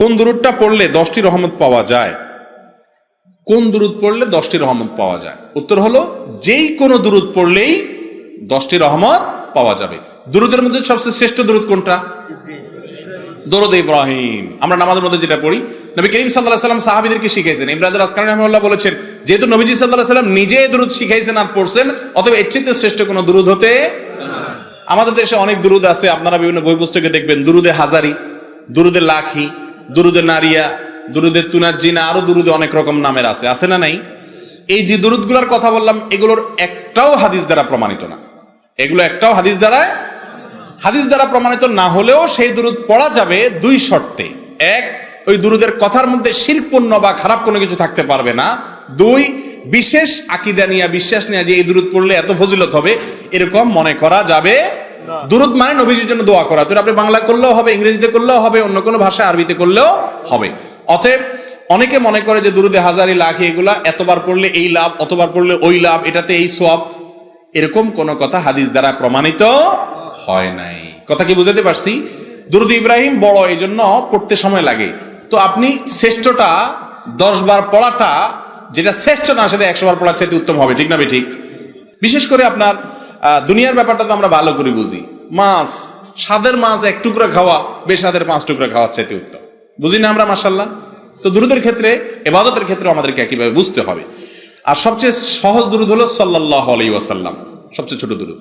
কোন দুরূদটা পড়লে 10টি রহমত পাওয়া যায়? কোন দুরূদ পড়লে 10টি রহমত পাওয়া যায়? উত্তর হলো যেই কোনো দুরূদ পড়লেই 10টি রহমত পাওয়া যাবে। দুরূদের মধ্যে সবচেয়ে শ্রেষ্ঠ দুরূদ কোনটা? দরুদ ইব্রাহিম। আমরা নামাজের মধ্যে যেটা পড়ি, নবী করিম সাল্লাল্লাহু আলাইহি ওয়াসাল্লাম সাহাবীদেরকে শিখাইছেন। ইবনে হাজার আসকালানী রাহিমাহুল্লাহ বলেছেন, যেহেতু নবীজি সাল্লাল্লাহু আলাইহি ওয়াসাল্লাম নিজে দুরূদ শিখাইছেন আর পড়ছেন, অতএব এর চেয়ে শ্রেষ্ঠ কোনো দুরূদ হতে। আমাদের দেশে অনেক দুরূদ আছে, আপনারা বিভিন্ন বই পুস্তকে দেখবেন, দুরুদে হাজারি, দুরুদে লাখি, দুরুদে নারিয়া, দুরুদে তুনাজ্জিনা, আরো দুরুদে অনেক রকম নামের আছে না নাই? এই যে দুরুদগুলোর কথা বললাম, এগুলোর একটাও হাদিস দ্বারা প্রমাণিত না। এগুলো একটাও হাদিস দ্বারা প্রমাণিত না হলেও সেই দুরুদ পড়া যাবে দুই শর্তে। এক, ওই দুরুদের কথার মধ্যে শিরকপূর্ণ বা খারাপ কোনো কিছু থাকতে পারবে না। দুই, বিশেষ আকীদা নিয়ে, বিশ্বাস নিয়ে যে এই দুরুদ পড়লে এত ফজিলত হবে এরকম মনে করা যাবে। দুরুদ মানে নবীজির জন্য দোয়া করা, তো আপনি বাংলা করলেও হবে, ইংরেজিতে করলেও হবে, অন্য কোনো ভাষায় আরবিতে করলেও হবে। অতএব অনেকে মনে করে যে দুরুদে হাজারি লাখি এগুলা এতবার পড়লে এই লাভ, অতবার পড়লে ওই লাভ, এটাতে এই সওয়াব, এরকম কোনো কথা হাদিস দ্বারা প্রমাণিত হয় নাই। কথা কি বুঝাতে পারছি? দুরুদ ইব্রাহিম বড়, এই জন্য পড়তে সময় লাগে। তো আপনি শ্রেষ্ঠটা 10 বার পড়াটা, যেটা শ্রেষ্ঠ না সেটা 100 বার পড়ার চাইতে উত্তম হবে, ঠিক না ঠিক? বিশেষ করে আপনার দুনিয়ার ব্যাপারটা তো আমরা ভালো করে বুঝি। মাছ, স্বাদের মাছ 1 টুকরা খাওয়া বেস্বাদের 5 টুকরা খাওয়ার চাইতে উত্তম, বুঝি না আমরা? মাশাআল্লাহ। তো দুরুদের ক্ষেত্রে, ইবাদতের ক্ষেত্রে আমাদেরকে একইভাবে বুঝতে হবে। আর সবচেয়ে সহজ দুরুদ হলো সাল্লাল্লাহু আলাইহি ওয়াসাল্লাম, সবচেয়ে ছোট দুরুদ।